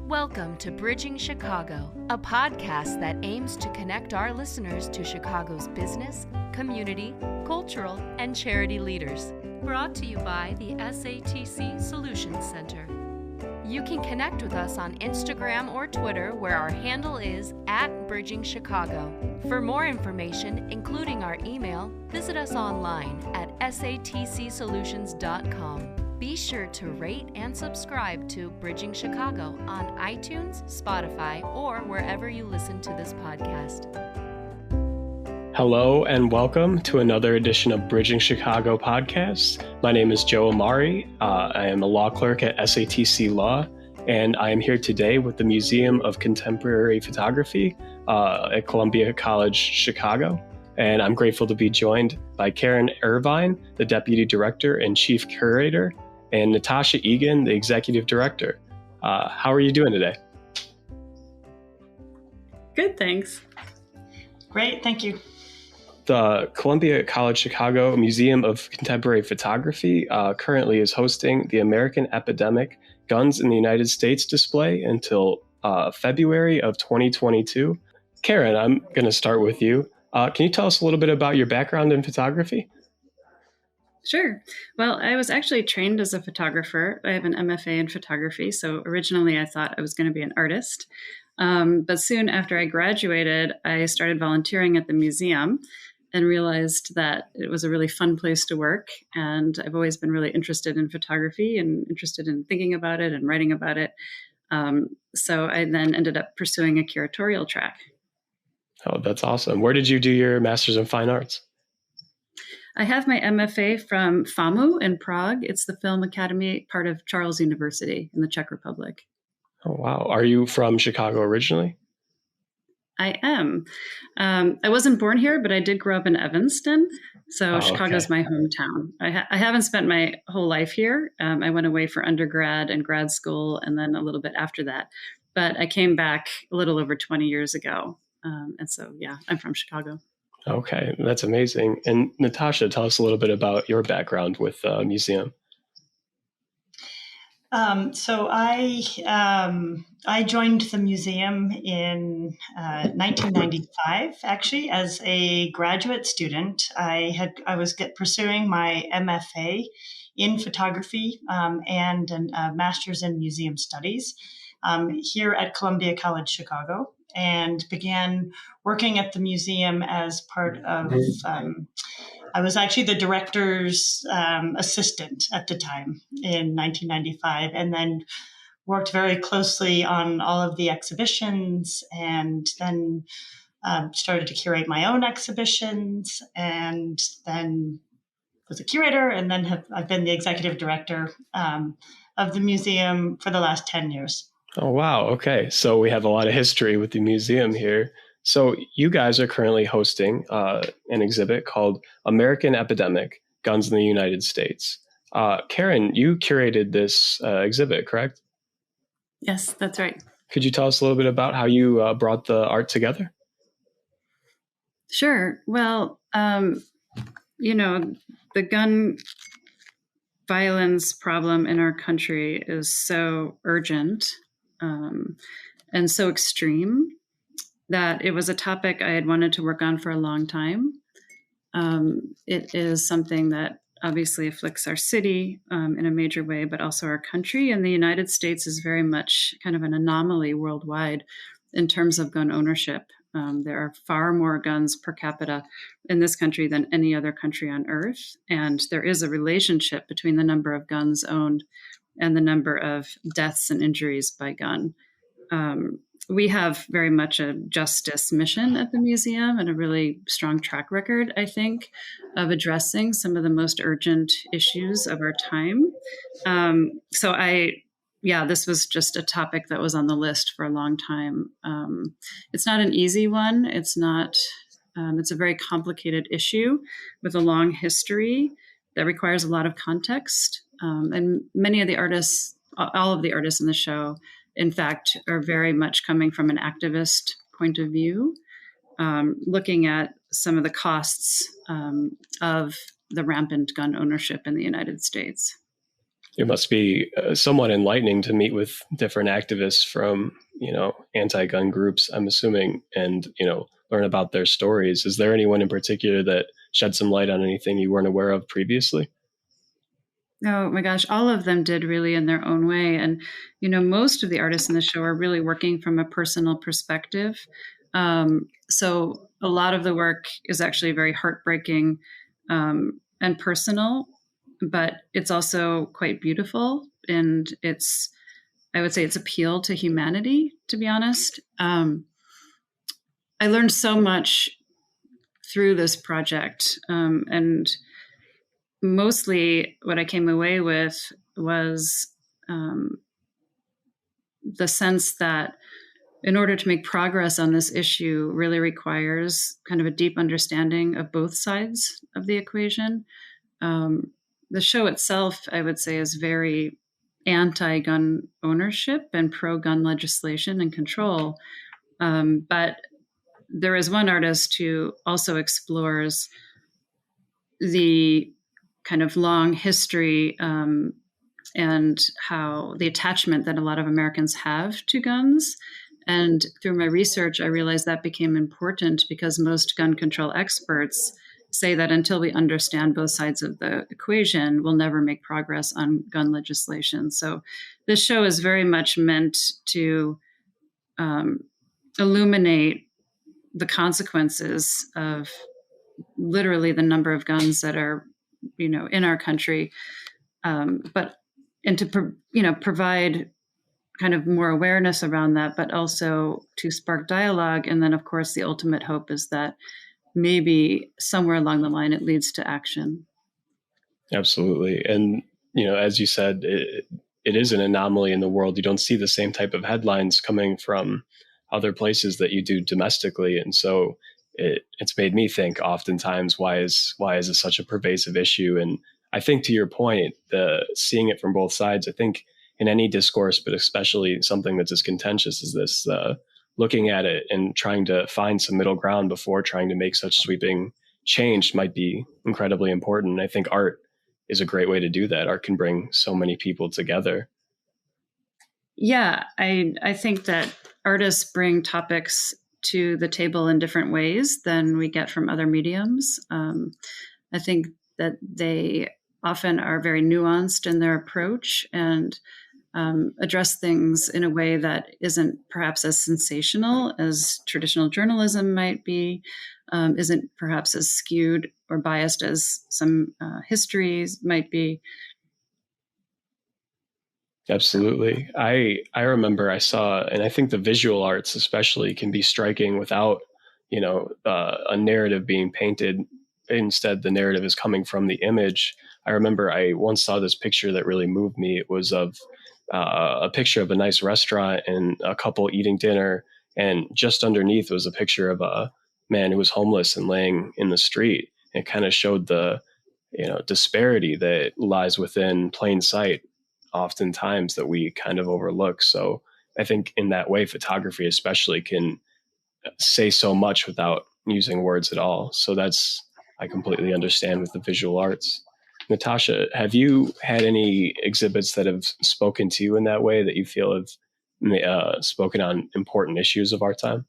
Welcome to Bridging Chicago, a podcast that aims to connect our listeners to Chicago's business, community, cultural, and charity leaders. Brought to you by the SATC Solutions Center. You can connect with us on Instagram or Twitter, where our handle is @BridgingChicago. For more information, including our email, visit us online at satcsolutions.com. Be sure to rate and subscribe to Bridging Chicago on iTunes, Spotify, or wherever you listen to this podcast. Hello and welcome to another edition of Bridging Chicago podcast. My name is Joe Amari. I am a law clerk at SATC Law, and I am here today with the Museum of Contemporary Photography at Columbia College, Chicago. And I'm grateful to be joined by Karen Irvine, the Deputy Director and Chief Curator, and Natasha Egan, the Executive Director. How are you doing today? Good, thanks. Great, thank you. The Columbia College Chicago Museum of Contemporary Photography currently is hosting the American Epidemic Guns in the United States display until February of 2022. Karen, I'm going to start with you. Can you tell us a little bit about your background in photography? Sure. Well, I was actually trained as a photographer. I have an MFA in photography. So originally I thought I was going to be an artist. But soon after I graduated, I started volunteering at the museum and realized that it was a really fun place to work. And I've always been really interested in photography and interested in thinking about it and writing about it. So I then ended up pursuing a curatorial track. Oh, that's awesome. Where did you do your Master's in Fine Arts? I have my MFA from FAMU in Prague. It's the Film Academy, part of Charles University in the Czech Republic. Oh, wow. Are you from Chicago originally? I am. I wasn't born here, but I did grow up in Evanston. So Chicago's my hometown. I haven't spent my whole life here. I went away for undergrad and grad school, and then a little bit after that. But I came back a little over 20 years ago. And so, yeah, I'm from Chicago. Okay, that's amazing. And Natasha, tell us a little bit about your background with the museum. So I joined the museum in 1995, actually, as a graduate student. I was pursuing my MFA in photography and a master's in museum studies here at Columbia College, Chicago, and began working at the museum as part of, I was actually the director's assistant at the time in 1995, and then worked very closely on all of the exhibitions, and then started to curate my own exhibitions, and then was a curator, and then I've been the executive director of the museum for the last 10 years. Oh, wow. Okay. So we have a lot of history with the museum here. So you guys are currently hosting an exhibit called American Epidemic, Guns in the United States. Karen, you curated this exhibit, correct? Yes, that's right. Could you tell us a little bit about how you brought the art together? Sure. Well, the gun violence problem in our country is so urgent and so extreme that it was a topic I had wanted to work on for a long time. It is something that obviously afflicts our city in a major way, but also our country. And the United States is very much kind of an anomaly worldwide in terms of gun ownership. There are far more guns per capita in this country than any other country on earth. And there is a relationship between the number of guns owned and the number of deaths and injuries by gun. We have very much a justice mission at the museum and a really strong track record, I think, of addressing some of the most urgent issues of our time. This was just a topic that was on the list for a long time. It's not an easy one. It's a very complicated issue with a long history that requires a lot of context. And many of the artists, all of the artists in the show, in fact, are very much coming from an activist point of view, looking at some of the costs of the rampant gun ownership in the United States. It must be somewhat enlightening to meet with different activists from, anti-gun groups, I'm assuming, and, learn about their stories. Is there anyone in particular that shed some light on anything you weren't aware of previously? Oh my gosh, all of them did really in their own way. And, most of the artists in the show are really working from a personal perspective. So a lot of the work is actually very heartbreaking and personal, but it's also quite beautiful. And I would say it's appeal to humanity, to be honest. I learned so much through this project. And mostly what I came away with was the sense that in order to make progress on this issue really requires kind of a deep understanding of both sides of the equation. The show itself, I would say, is very anti-gun ownership and pro-gun legislation and control. But there is one artist who also explores the kind of long history and how the attachment that a lot of Americans have to guns. And through my research, I realized that became important because most gun control experts say that until we understand both sides of the equation, we'll never make progress on gun legislation. So this show is very much meant to illuminate the consequences of literally the number of guns that are, in our country, and to provide kind of more awareness around that, but also to spark dialogue. And then, of course, the ultimate hope is that maybe somewhere along the line it leads to action. Absolutely. And, as you said, it is an anomaly in the world. You don't see the same type of headlines coming from other places that you do domestically. And so it's made me think oftentimes, why is this such a pervasive issue? And I think, to your point, seeing it from both sides, I think in any discourse, but especially something that's as contentious as this, looking at it and trying to find some middle ground before trying to make such sweeping change might be incredibly important. I think art is a great way to do that. Art can bring so many people together. Yeah, I think that artists bring topics to the table in different ways than we get from other mediums. I think that they often are very nuanced in their approach and address things in a way that isn't perhaps as sensational as traditional journalism might be, isn't perhaps as skewed or biased as some histories might be. Absolutely. I remember I saw, and I think the visual arts especially can be striking without, a narrative being painted. Instead, the narrative is coming from the image. I remember I once saw this picture that really moved me. It was of a picture of a nice restaurant and a couple eating dinner. And just underneath was a picture of a man who was homeless and laying in the street. It kind of showed the, disparity that lies within plain sight oftentimes that we kind of overlook. So I think in that way, photography especially can say so much without using words at all. So I completely understand with the visual arts. Natasha, have you had any exhibits that have spoken to you in that way that you feel have spoken on important issues of our time?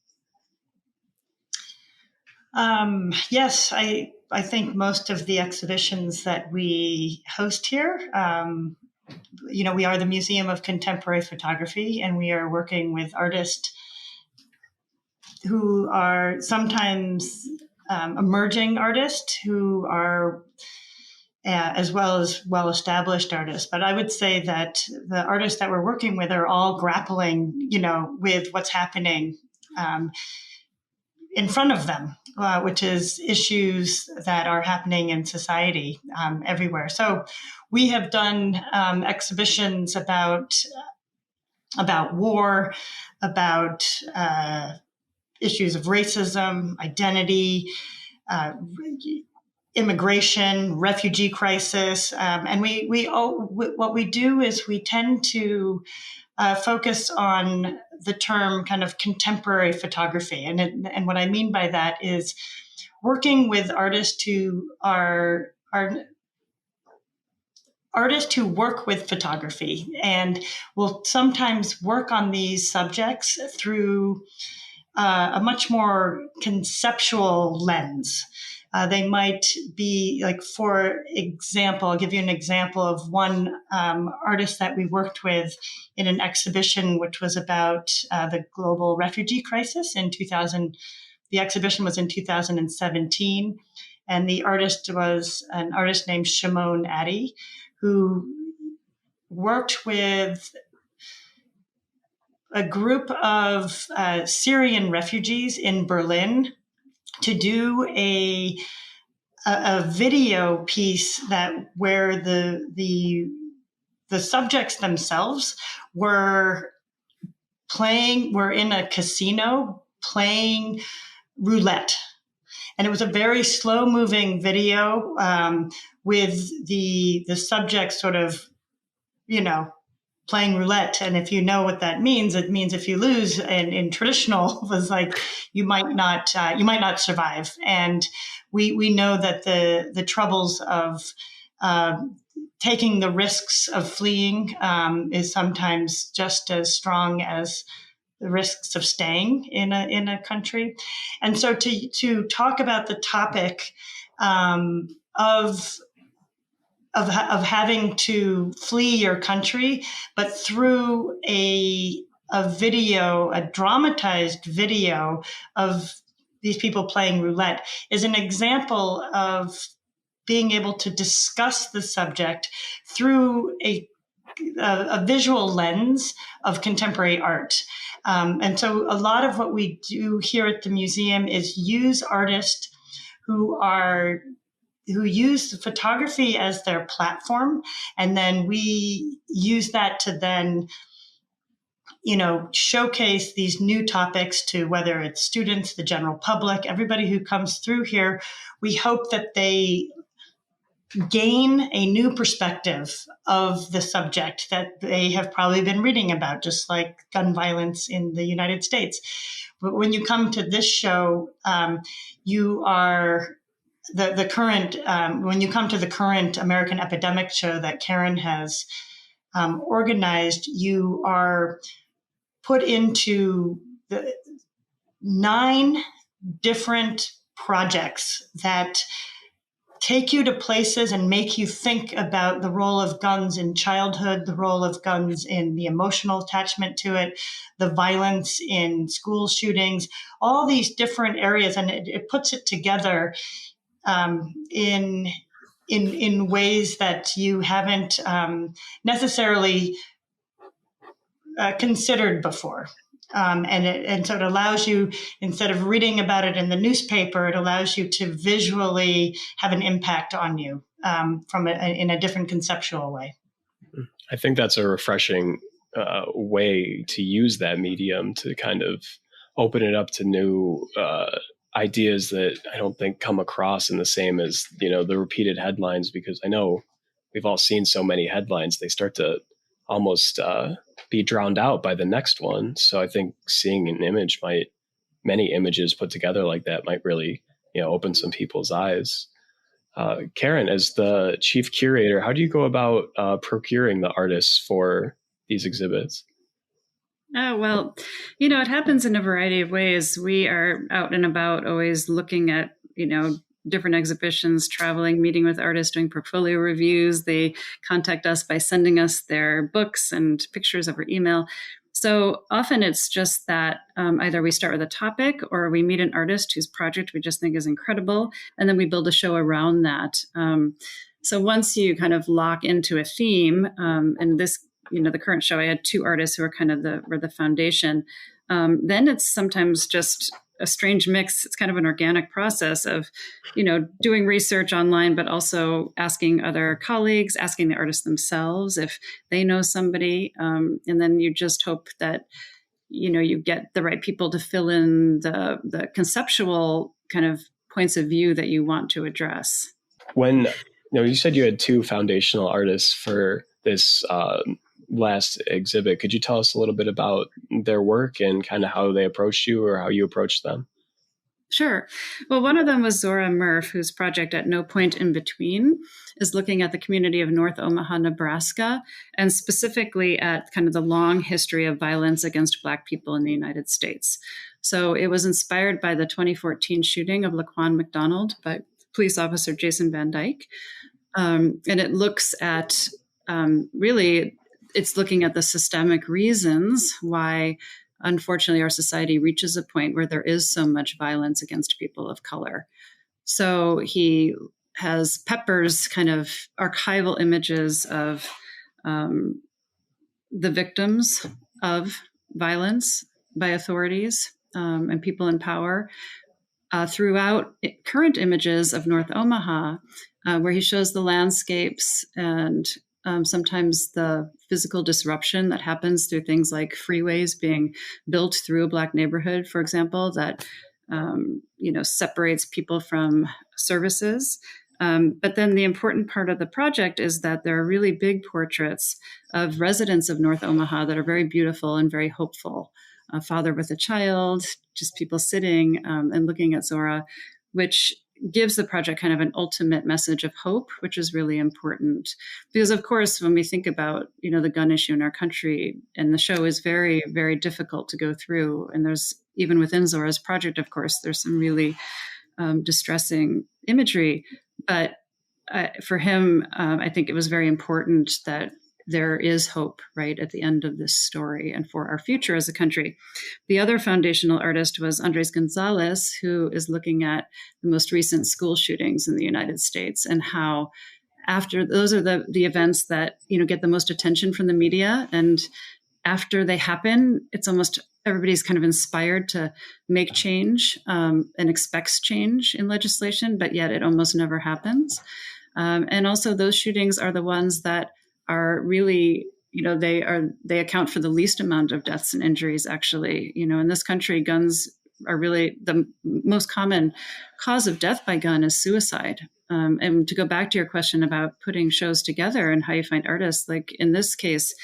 Yes, I think most of the exhibitions that we host here, we are the Museum of Contemporary Photography, and we are working with artists who are sometimes emerging artists who are as well as well-established artists. But I would say that the artists that we're working with are all grappling, with what's happening in front of them, which is issues that are happening in society everywhere. So we have done exhibitions about war, about issues of racism, identity, immigration, refugee crisis, and what we do is we tend to focus on the term kind of contemporary photography, and what I mean by that is working with artists who are artists who work with photography and will sometimes work on these subjects through a much more conceptual lens. They might be like, for example, I'll give you an example of one artist that we worked with in an exhibition, which was about the global refugee crisis in 2000. The exhibition was in 2017, and the artist was an artist named Shimon Addy, who worked with a group of Syrian refugees in Berlin to do a video piece where the subjects themselves were in a casino playing roulette. And it was a very slow moving video with the subject sort of, playing roulette. And if you know what that means, it means if you lose, and in traditional was like, you might not survive. And we know that the troubles of taking the risks of fleeing is sometimes just as strong as the risks of staying in a country. And so to talk about the topic of having to flee your country, but through a video, a dramatized video of these people playing roulette, is an example of being able to discuss the subject through a visual lens of contemporary art. And so a lot of what we do here at the museum is use artists who use the photography as their platform. And then we use that to then, showcase these new topics to, whether it's students, the general public, everybody who comes through here. We hope that they gain a new perspective of the subject that they have probably been reading about, just like gun violence in the United States. But when you come to this show, you are the current, when you come to the current American Epidemic show that Karen has organized, you are put into the 9 different projects that take you to places and make you think about the role of guns in childhood, the role of guns in the emotional attachment to it, the violence in school shootings, all these different areas. And it puts it together in ways that you haven't necessarily considered before. And so it allows you, instead of reading about it in the newspaper, it allows you to visually have an impact on you in a different conceptual way. I think that's a refreshing way to use that medium to kind of open it up to new ideas that I don't think come across in the same as, the repeated headlines, because I know we've all seen so many headlines, they start to almost be drowned out by the next one. So I think seeing many images put together like that might really, open some people's eyes. Karen, as the chief curator, how do you go about procuring the artists for these exhibits? Oh, well, it happens in a variety of ways. We are out and about always looking at, different exhibitions, traveling, meeting with artists, doing portfolio reviews. They contact us by sending us their books and pictures over email. So often it's just that either we start with a topic or we meet an artist whose project we just think is incredible, and then we build a show around that. So once you kind of lock into a theme, and this, the current show, I had 2 artists who are kind of the foundation. Then it's sometimes just a strange mix. It's kind of an organic process of, doing research online, but also asking other colleagues, asking the artists themselves if they know somebody. And then you just hope that, you get the right people to fill in the conceptual kind of points of view that you want to address. When, you said you had 2 foundational artists for this last exhibit. Could you tell us a little bit about their work and kind of how they approached you or how you approached them? Sure. Well, one of them was Zora Murph, whose project at No Point in Between is looking at the community of North Omaha, Nebraska, and specifically at kind of the long history of violence against Black people in the United States. So it was inspired by the 2014 shooting of Laquan McDonald by police officer Jason Van Dyke. And it looks at really, it's looking at the systemic reasons why, unfortunately, our society reaches a point where there is so much violence against people of color. So he has peppers kind of archival images of the victims of violence by authorities and people in power throughout current images of North Omaha, where he shows the landscapes and sometimes the physical disruption that happens through things like freeways being built through a Black neighborhood, for example, that separates people from services. But then the important part of the project is that there are really big portraits of residents of North Omaha that are very beautiful and very hopeful. A father with a child, just people sitting and looking at Zora, which gives the project kind of an ultimate message of hope, which is really important. Because, of course, when we think about, the gun issue in our country, and the show is very, very difficult to go through. And there's, even within Zora's project, of course, there's some really distressing imagery. But for him, I think it was very important that there is hope right at the end of this story and for our future as a country. The other foundational artist was Andres Gonzalez, who is looking at the most recent school shootings in the United States and how after those are the events that, get the most attention from the media. And after they happen, it's almost everybody's kind of inspired to make change and expects change in legislation, but yet it almost never happens. And also those shootings are the ones that are really, they account for the least amount of deaths and injuries, actually. In this country, guns are really the most common cause of death by gun is suicide. And to go back to your question about putting shows together and how you find artists, like in this case,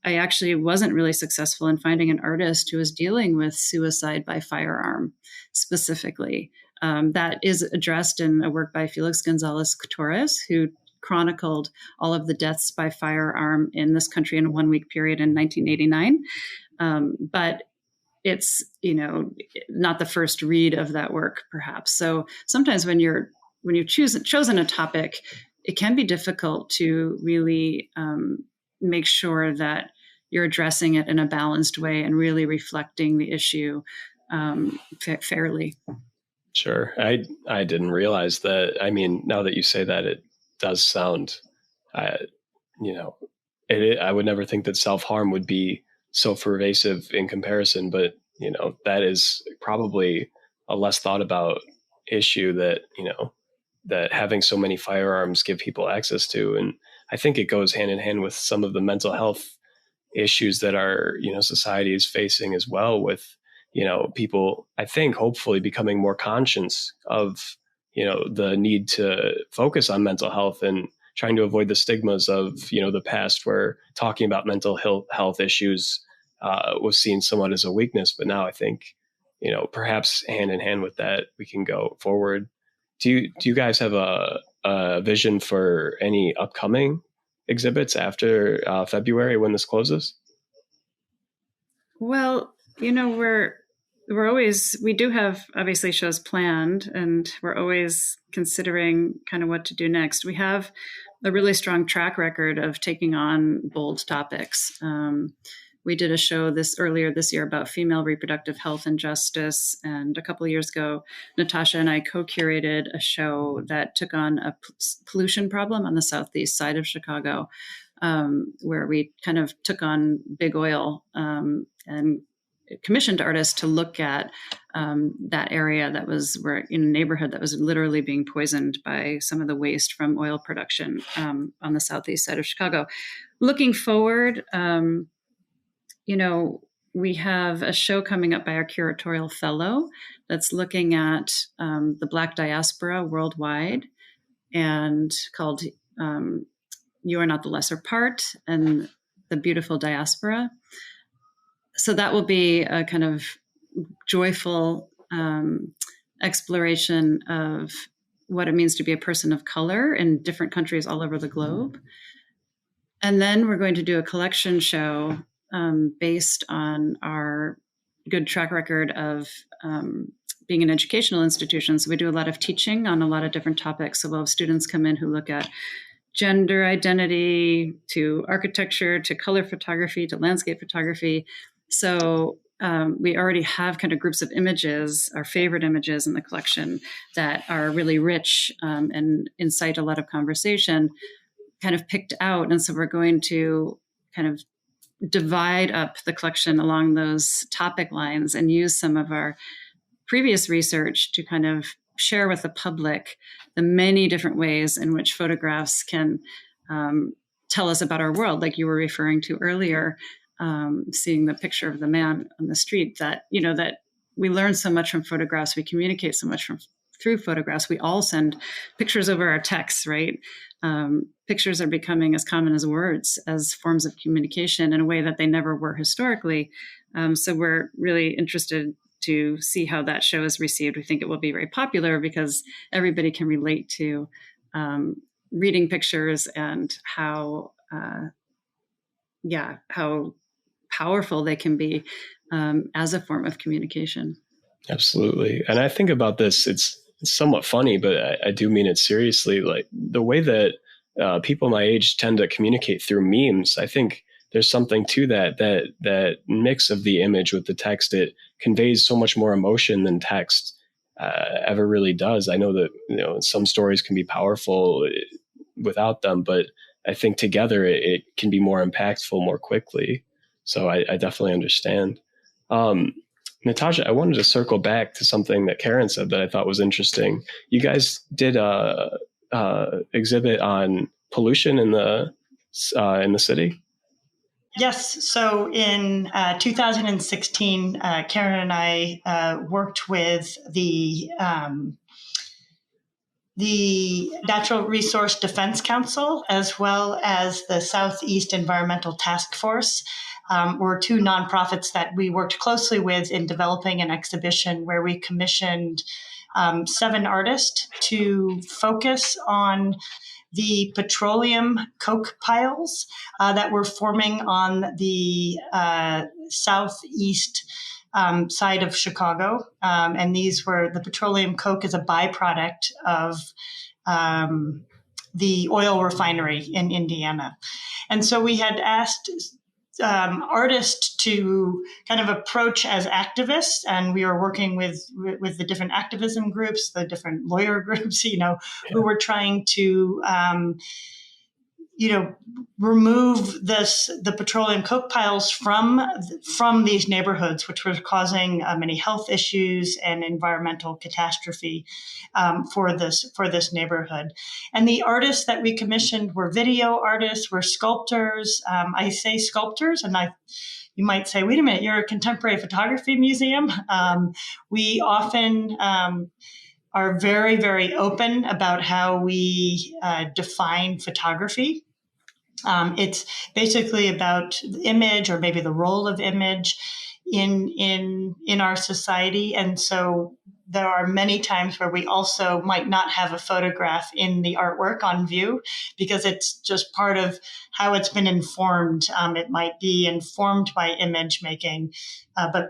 I actually wasn't really successful in finding an artist who was dealing with suicide by firearm specifically. That is addressed in a work by Felix Gonzalez Torres, who chronicled all of the deaths by firearm in this country in a 1-week period in 1989. But it's, not the first read of that work, perhaps. So sometimes when you've chosen a topic, it can be difficult to really make sure that you're addressing it in a balanced way and really reflecting the issue fairly. Sure. I didn't realize that. I mean, now that you say that, it does sound, I would never think that self-harm would be so pervasive in comparison, but, that is probably a less thought about issue that, that having so many firearms give people access to. And I think it goes hand in hand with some of the mental health issues that our, society is facing as well with, people, I think, hopefully becoming more conscious of, the need to focus on mental health and trying to avoid the stigmas of, the past where talking about mental health issues was seen somewhat as a weakness. But now I think, perhaps hand in hand with that, we can go forward. Do you guys have a vision for any upcoming exhibits after February when this closes? Well, we do have obviously shows planned, and we're always considering kind of what to do next. We have a really strong track record of taking on bold topics. We did a show earlier this year about female reproductive health and justice. And a couple of years ago, Natasha and I co-curated a show that took on a pollution problem on the southeast side of Chicago, where we kind of took on big oil and commissioned artists to look at that area that was in a neighborhood that was literally being poisoned by some of the waste from oil production on the southeast side of Chicago. Looking forward, we have a show coming up by our curatorial fellow that's looking at the Black diaspora worldwide and called You Are Not the Lesser Part and the Beautiful Diaspora. So that will be a kind of joyful exploration of what it means to be a person of color in different countries all over the globe. And then we're going to do a collection show based on our good track record of being an educational institution. So we do a lot of teaching on a lot of different topics. So we'll have students come in who look at gender identity, to architecture, to color photography, to landscape photography. So we already have kind of groups of images, our favorite images in the collection that are really rich and incite a lot of conversation, kind of picked out. And so we're going to kind of divide up the collection along those topic lines and use some of our previous research to kind of share with the public the many different ways in which photographs can tell us about our world, like you were referring to earlier, seeing the picture of the man on the street, that, you know, that we learn so much from photographs, we communicate so much through photographs. We all send pictures over our texts, right? Pictures are becoming as common as words as forms of communication in a way that they never were historically. So we're really interested to see how that show is received. We think it will be very popular because everybody can relate to reading pictures and how powerful they can be as a form of communication. Absolutely. And I think about this, it's somewhat funny, but I do mean it seriously. Like the way that people my age tend to communicate through memes, I think there's something to that mix of the image with the text. It conveys so much more emotion than text ever really does. I know that, you know, some stories can be powerful without them, but I think together it can be more impactful more quickly. So I definitely understand. Natasha, I wanted to circle back to something that Karen said that I thought was interesting. You guys did a exhibit on pollution in the city. Yes. So in 2016, Karen and I worked with the Natural Resource Defense Council, as well as the Southeast Environmental Task Force. Were two nonprofits that we worked closely with in developing an exhibition where we commissioned 7 artists to focus on the petroleum coke piles that were forming on the southeast side of Chicago. And these were, the petroleum coke is a byproduct of the oil refinery in Indiana. And so we had asked artists to kind of approach as activists, and we were working with the different activism groups, the different lawyer groups, who were trying to, remove the petroleum coke piles from these neighborhoods, which were causing many health issues and environmental catastrophe for this neighborhood. And the artists that we commissioned were video artists, were sculptors. I say sculptors, and you might say, wait a minute, you're a contemporary photography museum. We often are very, very open about how we define photography. It's basically about image, or maybe the role of image in our society. And so there are many times where we also might not have a photograph in the artwork on view because it's just part of how it's been informed. It might be informed by image making, but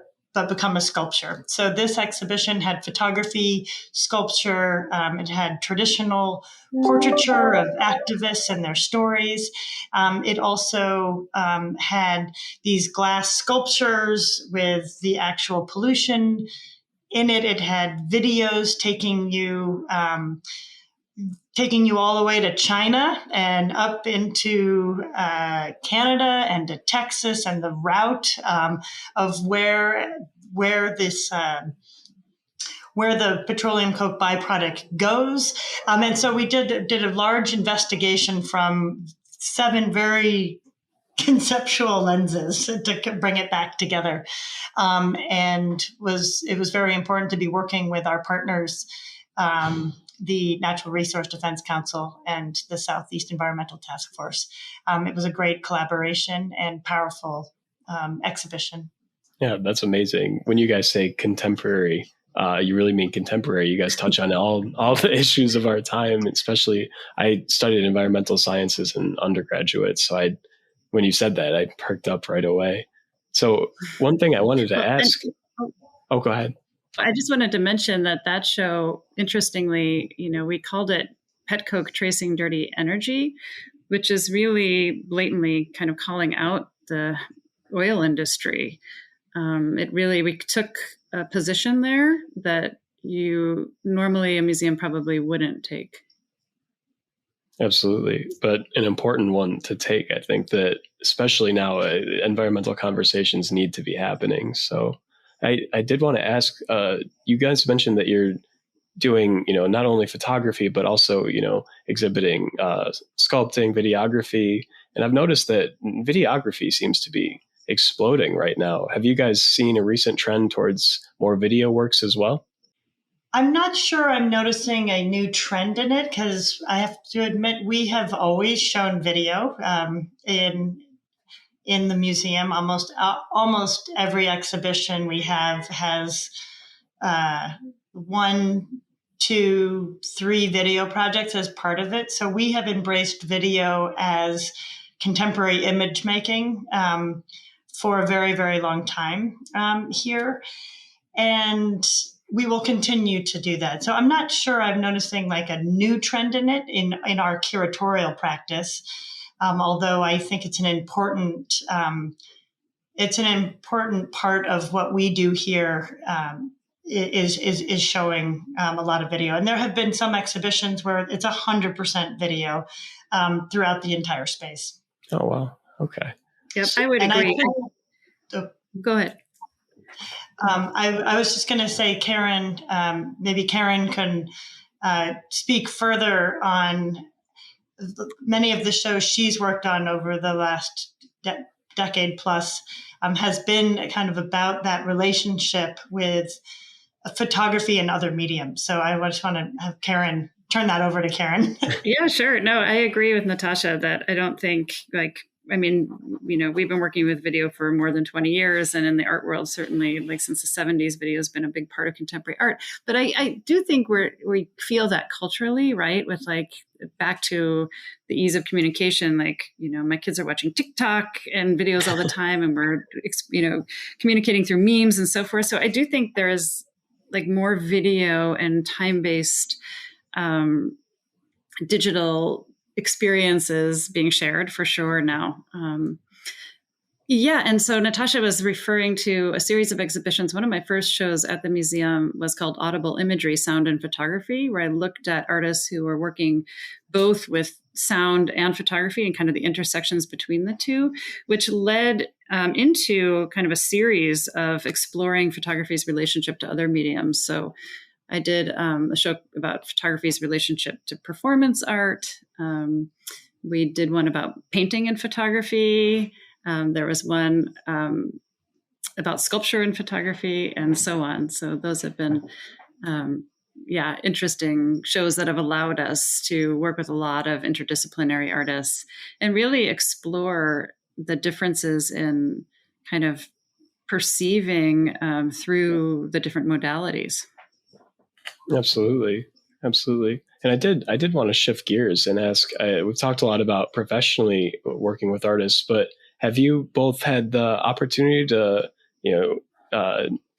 become a sculpture. So this exhibition had photography, sculpture, it had traditional portraiture of activists and their stories. It also had these glass sculptures with the actual pollution in it. It had videos taking you all the way to China and up into Canada and to Texas, and the route of where the petroleum coke byproduct goes. And so we did a large investigation from 7 very conceptual lenses to bring it back together. And it was very important to be working with our partners, the Natural Resource Defense Council and the Southeast Environmental Task Force. It was a great collaboration and powerful exhibition. Yeah, that's amazing. When you guys say contemporary, you really mean contemporary. You guys touch on all the issues of our time, especially I studied environmental sciences in undergraduate. So when you said that, I perked up right away. So one thing I wanted to ask. Oh, go ahead. I just wanted to mention that show, interestingly, we called it Pet Coke Tracing Dirty Energy, which is really blatantly kind of calling out the oil industry. We took a position there that normally a museum probably wouldn't take. Absolutely. But an important one to take. I think that especially now, environmental conversations need to be happening. So I did want to ask, you guys mentioned that you're doing, not only photography, but also, exhibiting sculpting, videography. And I've noticed that videography seems to be exploding right now. Have you guys seen a recent trend towards more video works as well? I'm not sure I'm noticing a new trend in it, because I have to admit we have always shown video in the museum. Almost every exhibition we have has 1, 2, 3 video projects as part of it. So we have embraced video as contemporary image making for a very, very long time here. And we will continue to do that. So I'm not sure I'm noticing like a new trend in it in our curatorial practice, although I think it's an important part of what we do here. Is showing a lot of video, and there have been some exhibitions where it's 100% video throughout the entire space. Oh wow! Okay. Yep, I would agree. Go ahead. I was just going to say, Karen, maybe Karen can speak further on many of the shows she's worked on over the last decade plus, has been kind of about that relationship with photography and other mediums. So I just want to have Karen turn that over to Karen. Yeah, sure. No, I agree with Natasha that I don't think we've been working with video for more than 20 years. And in the art world, certainly since the 70s, video has been a big part of contemporary art. But I do think we feel that culturally, right? With back to the ease of communication, my kids are watching TikTok and videos all the time, and we're, communicating through memes and so forth. So I do think there is more video and time-based digital experiences being shared for sure now. And so Natasha was referring to a series of exhibitions. One of my first shows at the museum was called Audible Imagery, Sound and Photography, where I looked at artists who were working both with sound and photography and kind of the intersections between the two, which led into kind of a series of exploring photography's relationship to other mediums. So I did a show about photography's relationship to performance art. We did one about painting and photography. There was one about sculpture and photography, and so on. So those have been, interesting shows that have allowed us to work with a lot of interdisciplinary artists and really explore the differences in kind of perceiving through the different modalities. Absolutely. And I did want to shift gears and ask, we've talked a lot about professionally working with artists, but have you both had the opportunity to,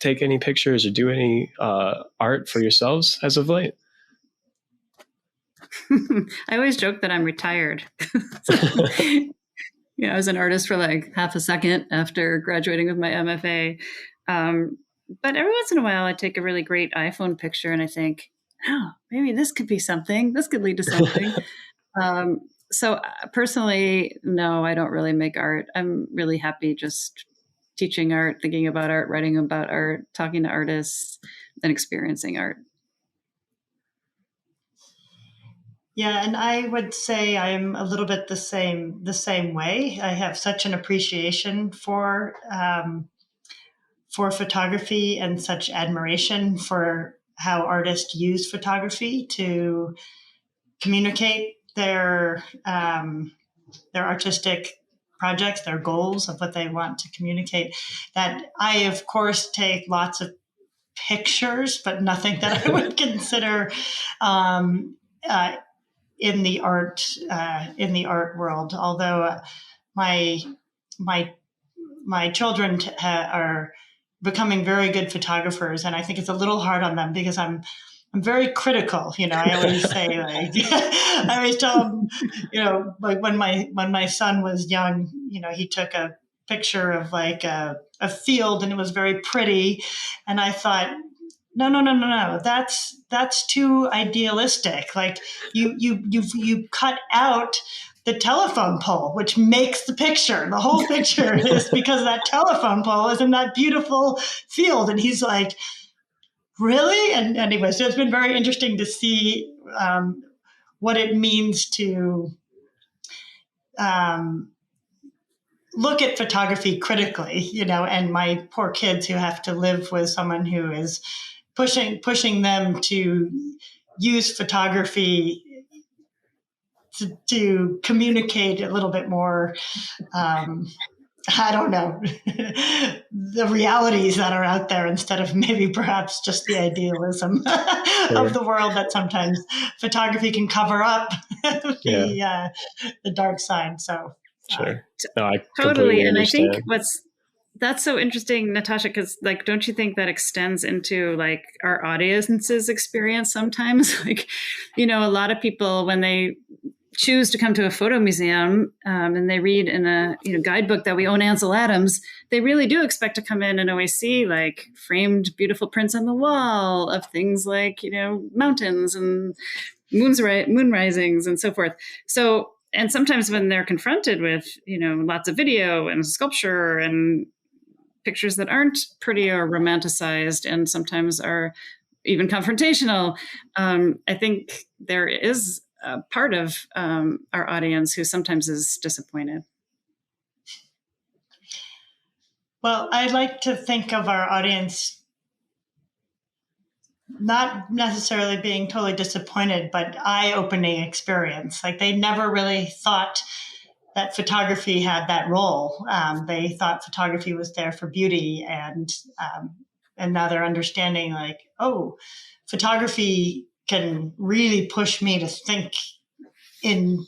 take any pictures or do any art for yourselves as of late? I always joke that I'm retired. I was an artist for half a second after graduating with my MFA. But every once in a while, I take a really great iPhone picture and I think, oh, maybe this could be something. This could lead to something. So personally, no, I don't really make art. I'm really happy just teaching art, thinking about art, writing about art, talking to artists, and experiencing art. Yeah, and I would say I'm a little bit the same way. I have such an appreciation for photography and such admiration for how artists use photography to communicate their artistic projects, their goals of what they want to communicate, that I, of course, take lots of pictures, but nothing that I would consider in the art world. Although my children are becoming very good photographers, and I think it's a little hard on them because I'm very critical. I always say, like, I always tell them, like when my son was young, he took a picture of like a field and it was very pretty. And I thought, no, that's too idealistic. Like you cut out the telephone pole, which makes the picture. The whole picture is because that telephone pole is in that beautiful field. And he's like, really? And anyway, so it's been very interesting to see what it means to look at photography critically, and my poor kids who have to live with someone who is pushing them to use photography to communicate a little bit more, I don't know, the realities that are out there instead of maybe perhaps just the idealism of the world that sometimes photography can cover up the dark side. So sure. No, I totally. And understand. I think that's so interesting, Natasha, because like, don't you think that extends into like our audience's experience sometimes? Like, a lot of people, when they choose to come to a photo museum and they read in a guidebook that we own Ansel Adams, they really do expect to come in and always see like framed beautiful prints on the wall of things like mountains and moon risings and so forth. So, and sometimes when they're confronted with lots of video and sculpture and pictures that aren't pretty or romanticized and sometimes are even confrontational, I think there is a part of our audience who sometimes is disappointed. Well, I like to think of our audience not necessarily being totally disappointed, but eye-opening experience. Like they never really thought that photography had that role. They thought photography was there for beauty, and now they're understanding like, oh, photography can really push me to think in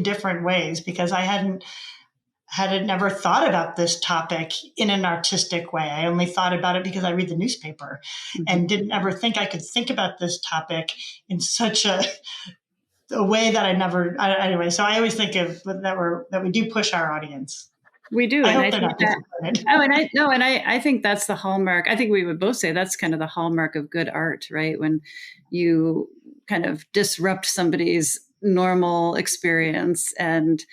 different ways, because I hadn't never thought about this topic in an artistic way. I only thought about it because I read the newspaper, and didn't ever think I could think about this topic in such a way that I never. Anyway, so I always think of that we do push our audience. We do. I and hope they're not disappointed. I think that's the hallmark. I think we would both say that's kind of the hallmark of good art, right? When you kind of disrupt somebody's normal experience and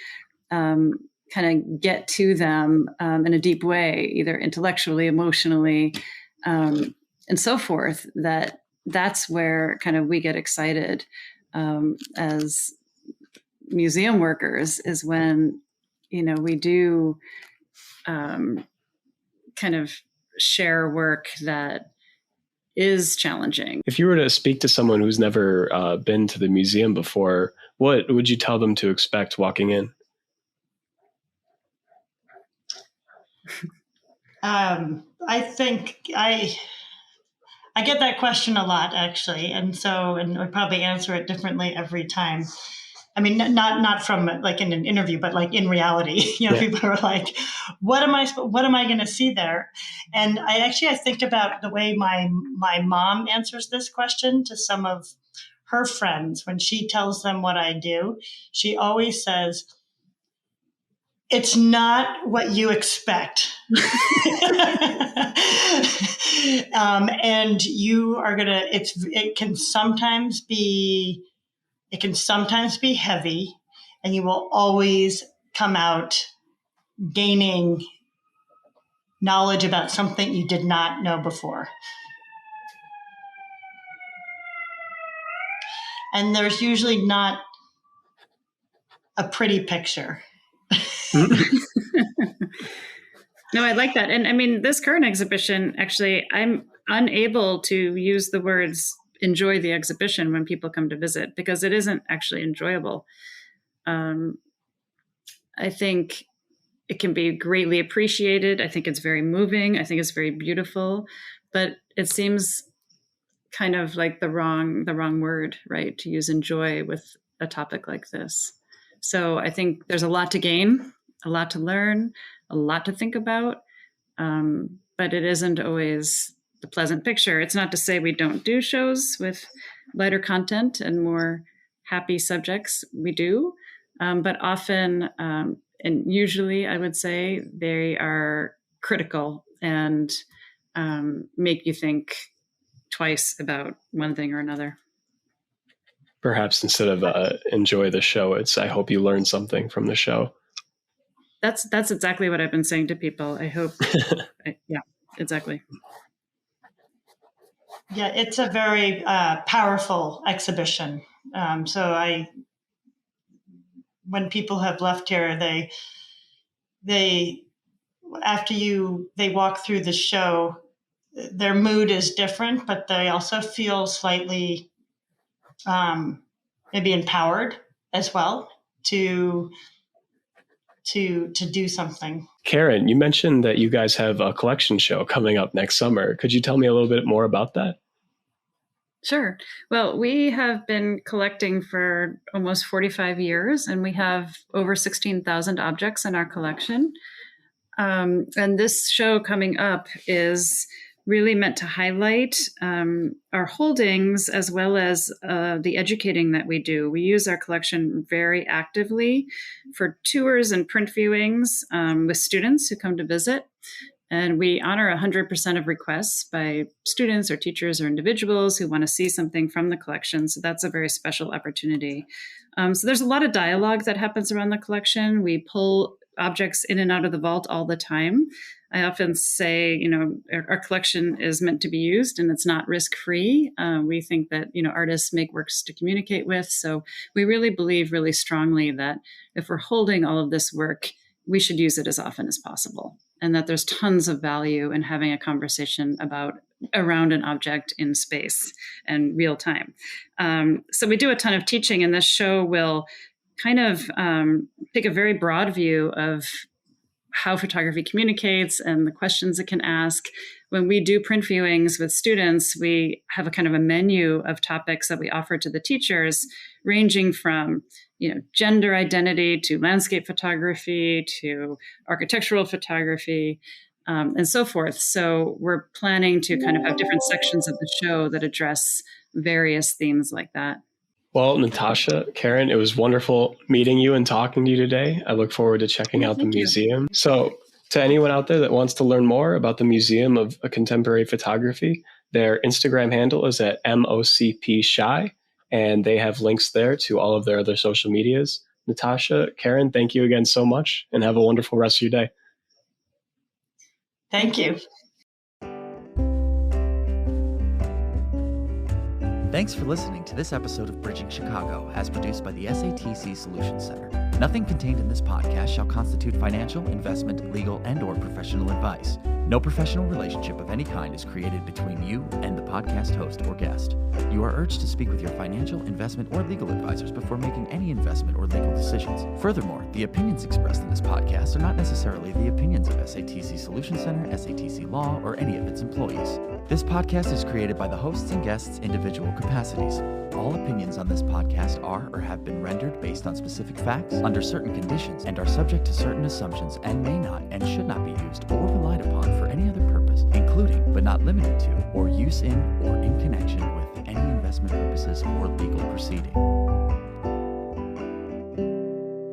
kind of get to them in a deep way, either intellectually, emotionally, and so forth, that's where kind of we get excited as museum workers, is when we do kind of share work that is challenging. If you were to speak to someone who's never been to the museum before, what would you tell them to expect walking in? I think I get that question a lot, actually, and I probably answer it differently every time. I mean, not from like in an interview, but like in reality, people are like, what am I going to see there? And I think about the way my mom answers this question to some of her friends. When she tells them what I do, she always says, it's not what you expect. And you are going to, it can sometimes be heavy, and you will always come out gaining knowledge about something you did not know before. And there's usually not a pretty picture. No, I like that. And I mean, this current exhibition, actually, I'm unable to use the words enjoy the exhibition when people come to visit, because it isn't actually enjoyable. I think it can be greatly appreciated. I think it's very moving. I think it's very beautiful. but it seems kind of like the wrong word, right, to use enjoy with a topic like this. So I think there's a lot to gain, a lot to learn, a lot to think about, but it isn't always the pleasant picture. It's not to say we don't do shows with lighter content and more happy subjects. We do, but often, and usually I would say, they are critical and make you think twice about one thing or another. Perhaps instead of enjoy the show, it's I hope you learn something from the show. That's exactly what I've been saying to people. I hope. Yeah, exactly. Yeah, it's a very powerful exhibition. So when people have left here, they walk through the show, their mood is different, but they also feel slightly maybe empowered as well to do something. Karen, you mentioned that you guys have a collection show coming up next summer. Could you tell me a little bit more about that? Sure. Well, we have been collecting for almost 45 years, and we have over 16,000 objects in our collection. And this show coming up is really meant to highlight our holdings as well as the educating that we do. We use our collection very actively for tours and print viewings with students who come to visit. And we honor 100% of requests by students or teachers or individuals who want to see something from the collection. So that's a very special opportunity. So there's a lot of dialogue that happens around the collection. We pull objects in and out of the vault all the time. I often say, our collection is meant to be used and it's not risk-free. We think that, artists make works to communicate with. So we really believe really strongly that if we're holding all of this work, we should use it as often as possible. And that there's tons of value in having a conversation around an object in space and real time. So we do a ton of teaching, and this show will kind of take a very broad view of how photography communicates and the questions it can ask. When we do print viewings with students, we have a kind of a menu of topics that we offer to the teachers, ranging from gender identity to landscape photography to architectural photography, and so forth. So we're planning to kind of have different sections of the show that address various themes like that. Well, Natasha, Karen, it was wonderful meeting you and talking to you today. I look forward to checking out the museum. So to anyone out there that wants to learn more about the Museum of Contemporary Photography, their Instagram handle is at MOCPShy, and they have links there to all of their other social medias. Natasha, Karen, thank you again so much, and have a wonderful rest of your day. Thank you. Thanks for listening to this episode of Bridging Chicago, as produced by the SATC Solutions Center. Nothing contained in this podcast shall constitute financial, investment, legal, and/or professional advice. No professional relationship of any kind is created between you and the podcast host or guest. You are urged to speak with your financial, investment, or legal advisors before making any investment or legal decisions. Furthermore, the opinions expressed in this podcast are not necessarily the opinions of SATC Solutions Center, SATC Law, or any of its employees. This podcast is created by the hosts and guests' individual capacities. All opinions on this podcast are or have been rendered based on specific facts, under certain conditions, and are subject to certain assumptions and may not and should not be used or relied upon for any other purpose, including but not limited to, or use in or in connection with any investment purposes or legal proceeding.